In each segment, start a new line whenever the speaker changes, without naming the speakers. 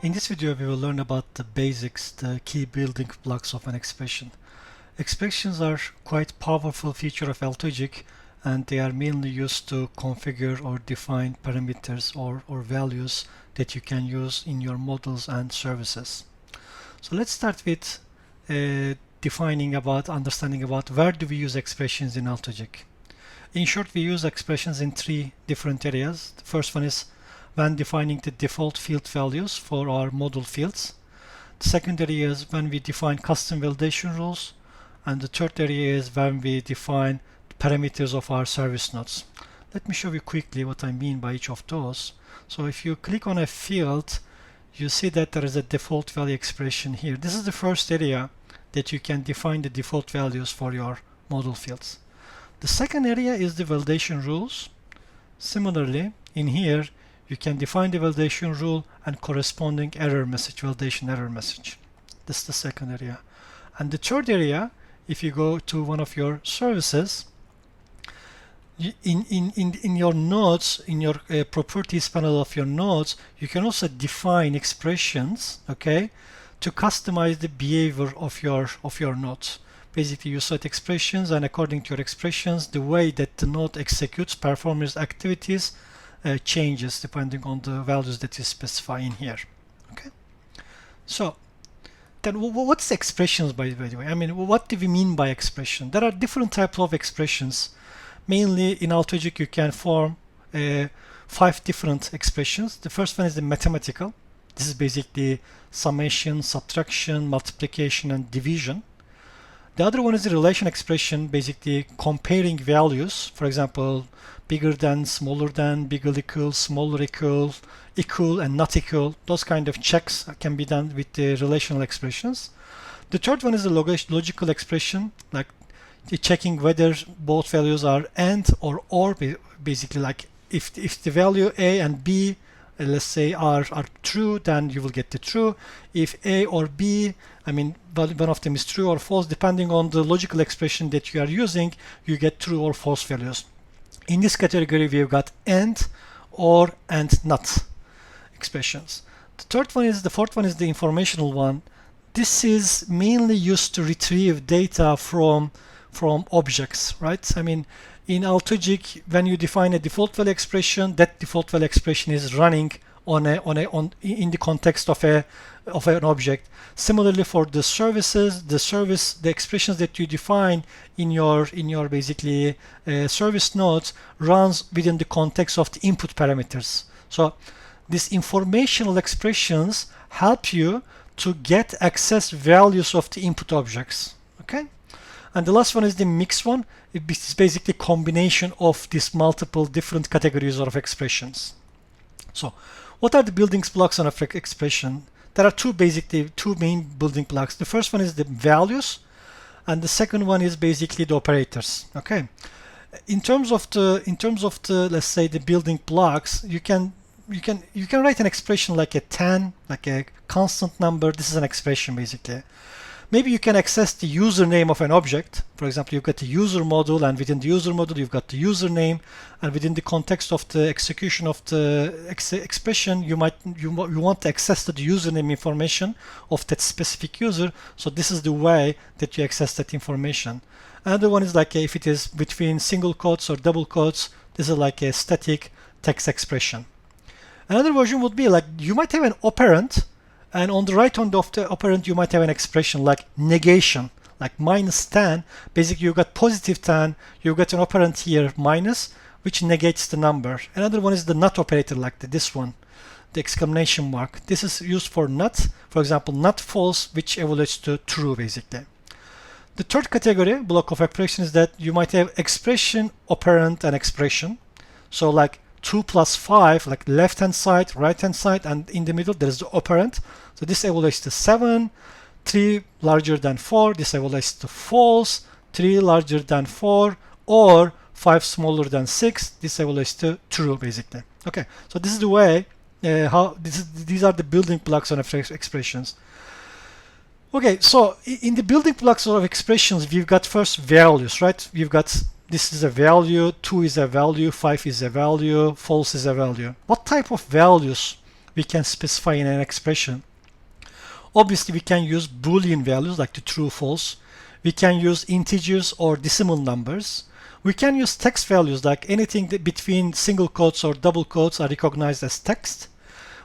In this video, we will learn about the basics, the key building blocks of an expression. Expressions are quite powerful feature of Altogic, and they are mainly used to configure or define parameters or values that you can use in your models and services. So let's start with understanding about where do we use expressions in Altogic. In short, we use expressions in three different areas. The first one is when defining the default field values for our model fields. The second area is when we define custom validation rules. And the third area is when we define parameters of our service nodes. Let me show you quickly what I mean by each of those. So if you click on a field, you see that there is a default value expression here. This is the first area that you can define the default values for your model fields. The second area is the validation rules. Similarly, in here, you can define the validation rule and corresponding error message, validation error message. This is the second area. And the third area, if you go to one of your services, in your nodes, in your properties panel of your nodes, you can also define expressions, okay, to customize the behavior of your nodes. Basically, you set expressions, and according to your expressions, the way that the node executes, performs activities changes depending on the values that you specify in here. Okay. So then, what's expressions, by the way? I mean, what do we mean by expression? There are different types of expressions. Mainly in Altogic, you can form 5 different expressions. The first one is the mathematical. This is basically summation, subtraction, multiplication, and division. The other one is the relation expression, basically comparing values. For example, bigger than, smaller than, bigger equal, smaller equal, equal and not equal. Those kind of checks can be done with the relational expressions. The third one is the logical expression, like checking whether both values are and or, basically like if the value A and B, let's say, are true, then you will get the true. If A or B, I mean, one of them is true or false, depending on the logical expression that you are using, you get true or false values. In this category, we've got and, or, and not expressions. The fourth one is the informational one. This is mainly used to retrieve data from objects, right? I mean, in Altogic, when you define a default value expression, that default value expression is running in the context of an object. Similarly, for the services, the expressions that you define in your basically service nodes runs within the context of the input parameters. So these informational expressions help you to get access values of the input objects. Okay. And the last one is the mixed one. It's basically a combination of these multiple different categories of expressions. So what are the building blocks on an expression? There are two main building blocks. The first one is the values, and the second one is basically the operators. Okay. In terms of the let's say the building blocks, you can write an expression like a 10, like a constant number. This is an expression basically. Maybe you can access the username of an object. For example, you've got the user module, and within the user module, you've got the username. And within the context of the execution of the expression, you want to access to the username information of that specific user. So this is the way that you access that information. Another one is like if it is between single quotes or double quotes, this is like a static text expression. Another version would be like you might have an operand, and on the right hand of the operand, you might have an expression like negation, like minus 10. Basically, you've got positive 10, you've got an operand here, minus, which negates the number. Another one is the not operator, like this one, the exclamation mark. This is used for not, for example, not false, which evaluates to true, basically. The third category, block of expression, is that you might have expression, operand, and expression. So like 2 plus 5, like left-hand side, right-hand side, and in the middle, there is the operand. So this evaluates to 7, 3 larger than 4, this evaluates to false, 3 larger than 4, or 5 smaller than 6, this evaluates to true, basically. Okay, so this is the way, these are the building blocks of expressions. Okay, so in the building blocks of expressions, we've got first values, right? We've got this is a value, 2 is a value, 5 is a value, false is a value. What type of values we can specify in an expression. Obviously, we can use Boolean values like the true, false. We can use integers or decimal numbers. We can use text values like anything that between single quotes or double quotes are recognized as text.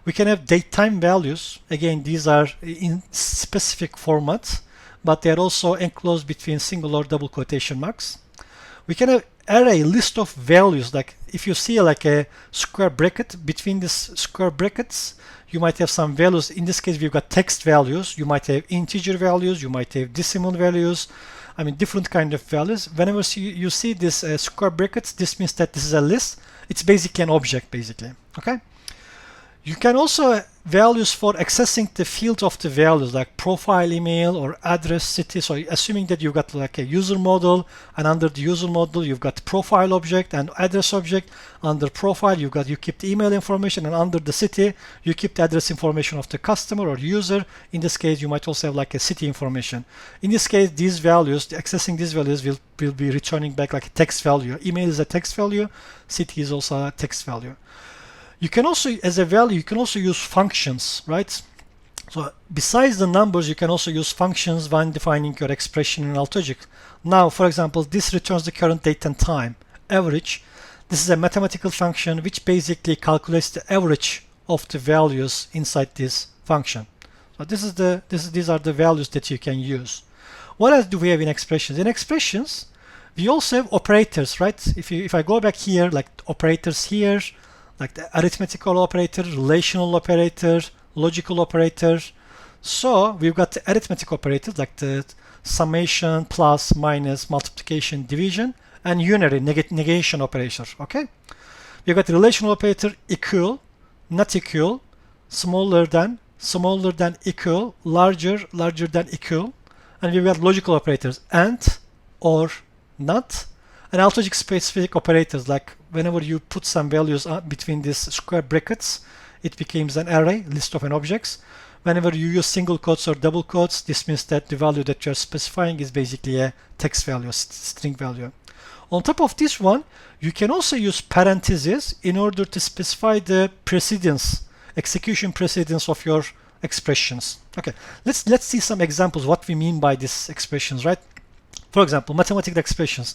We can have datetime values. Again, these are in specific formats, but they are also enclosed between single or double quotation marks. We can have array list of values, like if you see like a square bracket, between these square brackets you might have some values. In this case we've got text values, you might have integer values, you might have decimal values, I mean different kind of values. Whenever you see this square brackets, this means that this is a list. It's basically an object basically. Okay, you can also values for accessing the field of the values like profile email or address, city. So assuming that you've got like a user model, and under the user model you've got profile object and address object. Under profile you keep the email information, and under the city you keep the address information of the customer or user. In this case you might also have like a city information. In this case these values, accessing these values will be returning back like a text value. Email is a text value, city is also a text value. You can also, as a value, you can also use functions, right? So besides the numbers, you can also use functions when defining your expression in Altogic. Now, for example, this returns the current date and time, average. This is a mathematical function which basically calculates the average of the values inside this function. So these are the values that you can use. What else do we have in expressions? In expressions, we also have operators, right? If I go back here, like operators here, like the arithmetical operator, relational operator, logical operator. So we've got the arithmetic operators like the summation, plus, minus, multiplication, division, and unary negation operator. Okay, we've got the relational operator equal, not equal, smaller than, equal, larger than equal, and we've got logical operators and, or, not, and Altogic specific operators like whenever you put some values between these square brackets, it becomes an array, list of an objects. Whenever you use single quotes or double quotes, this means that the value that you're specifying is basically a text value, string value. On top of this one, you can also use parentheses in order to specify the precedence, execution precedence of your expressions. Okay, let's see some examples what we mean by these expressions, right? For example, mathematical expressions.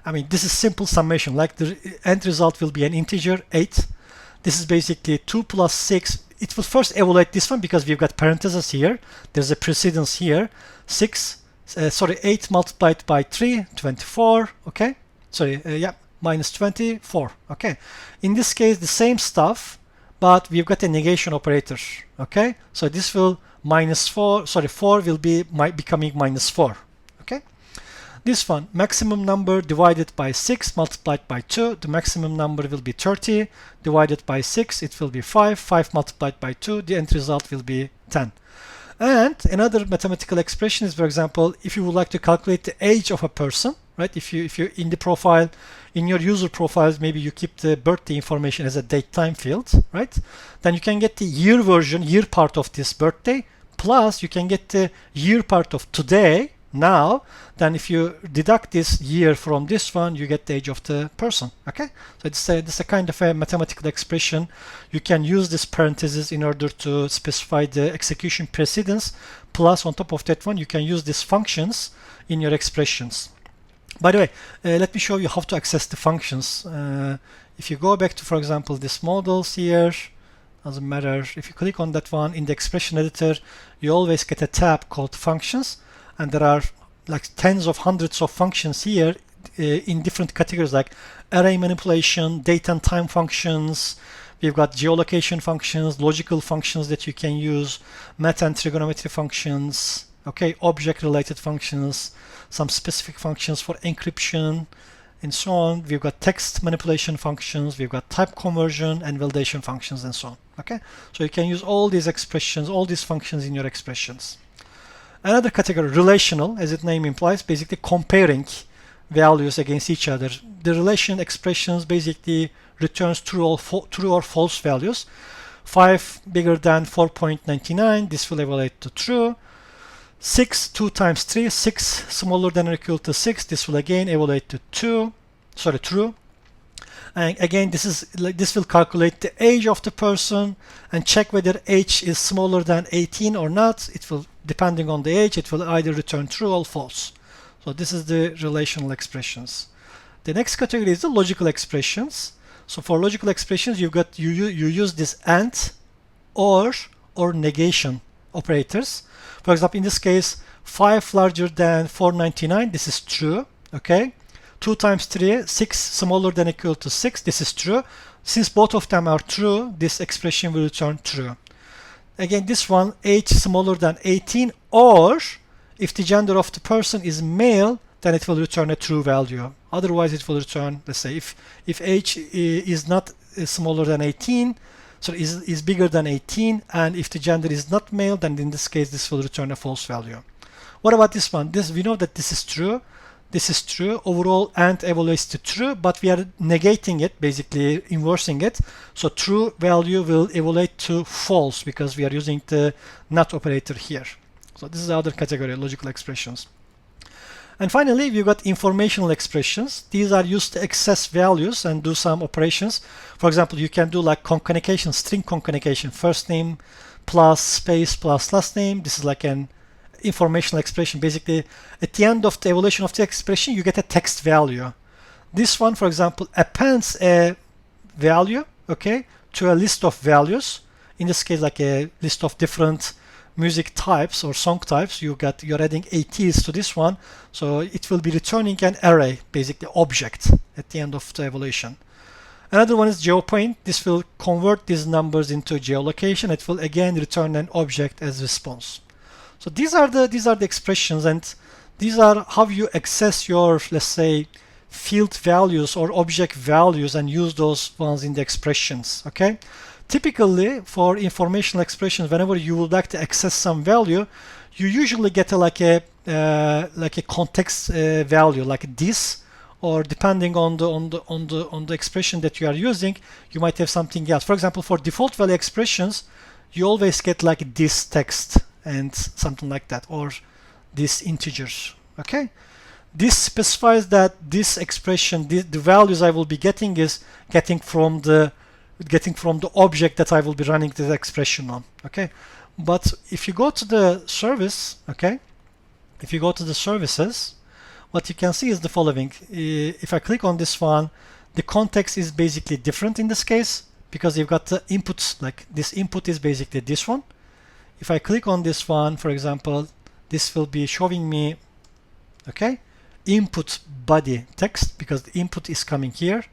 I mean, this is simple summation, like the end result will be an integer 8. This is basically 2 plus 6. It will first evaluate this one because we've got parentheses here. There's a precedence here. 8 multiplied by 3, 24. Okay, minus 24. Okay, in this case the same stuff, but we've got a negation operator. Okay, so this will minus 4 will be becoming minus 4. Okay, this one, maximum number divided by 6 multiplied by 2, the maximum number will be 30, divided by 6 it will be 5, 5 multiplied by 2, the end result will be 10. And another mathematical expression is, for example, if you would like to calculate the age of a person, right? If you in the profile, in your user profiles, maybe you keep the birthday information as a date time field, right? Then you can get the year version, year part of this birthday, plus you can get the year part of today, now. Then if you deduct this year from this one, you get the age of the person. Okay, so it's a kind of a mathematical expression. You can use this parentheses in order to specify the execution precedence, plus on top of that one you can use these functions in your expressions. By the way, let me show you how to access the functions. If you go back to, for example, this models here, doesn't matter, if you click on that one in the expression editor, you always get a tab called functions, and there are like tens of hundreds of functions here in different categories like array manipulation, date and time functions. We've got geolocation functions, logical functions that you can use, math and trigonometry functions, okay, object related functions, some specific functions for encryption, and so on. We've got text manipulation functions, we've got type conversion and validation functions, and so on. Okay, so you can use all these expressions, all these functions in your expressions. Another category, relational, as its name implies, basically comparing values against each other. The relation expressions basically returns true or false values. 5 bigger than 4.99, this will evaluate to true. 6, 2 times 3, 6 smaller than or equal to 6, this will again evaluate to true. And again, this will calculate the age of the person and check whether age is smaller than 18 or not. It will, depending on the age, it will either return true or false. So this is the relational expressions. The next category is the logical expressions. So for logical expressions, you use this and, or negation operators. For example, in this case, 5 larger than 499, this is true, okay? 2 times 3, 6 smaller than or equal to 6, this is true. Since both of them are true, this expression will return true. Again, this one, age smaller than 18, or if the gender of the person is male, then it will return a true value. Otherwise, it will return, let's say, if age is not smaller than 18, so is bigger than 18, and if the gender is not male, then in this case, this will return a false value. What about this one? We know that this is true. This is true. Overall, and evaluates to true, but we are negating it, basically inversing it. So true value will evaluate to false because we are using the not operator here. So this is the other category, logical expressions. And finally, we've got informational expressions. These are used to access values and do some operations. For example, you can do like concatenation, string concatenation, first name plus space plus last name. This is like an informational expression. Basically, at the end of the evaluation of the expression, you get a text value. This one, for example, appends a value, okay, to a list of values. In this case, like a list of different music types or song types. You're adding ATs to this one, so it will be returning an array, basically object, at the end of the evaluation. Another one is geopoint. This will convert these numbers into geolocation. It will again return an object as response. So these are the expressions, and these are how you access your, let's say, field values or object values and use those ones in the expressions. Okay. Typically, for informational expressions, whenever you would like to access some value, you usually get like a context value like this, or depending on the expression that you are using, you might have something else. For example, for default value expressions, you always get like this text and something like that, or this integers. Okay, this specifies that this expression, the values I will be getting is getting from the object that I will be running this expression on. Okay, but if you go to the service, okay, if you go to the services, what you can see is the following. If I click on this one, the context is basically different in this case because you've got the inputs, like this input is basically this one. If I click on this one, for example, this will be showing me, okay, input body text because the input is coming here.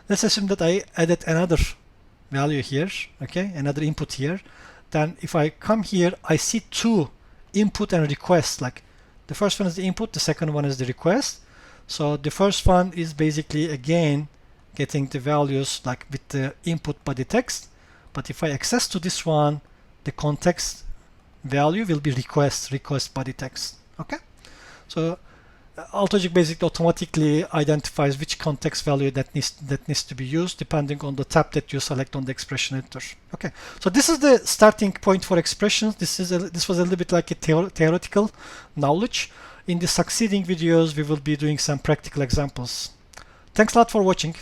Let's assume that I added another value here, okay, another input here. Then if I come here, I see two input and request. Like the first one is the input, the second one is the request. So the first one is basically again getting the values like with the input body text. But if I access to this one, the context value will be request body text. Okay, so Altogic basically automatically identifies which context value that needs to be used depending on the tab that you select on the expression editor. Okay, so this is the starting point for expressions. This was a little bit like a theoretical knowledge. In the succeeding videos, we will be doing some practical examples. Thanks a lot for watching.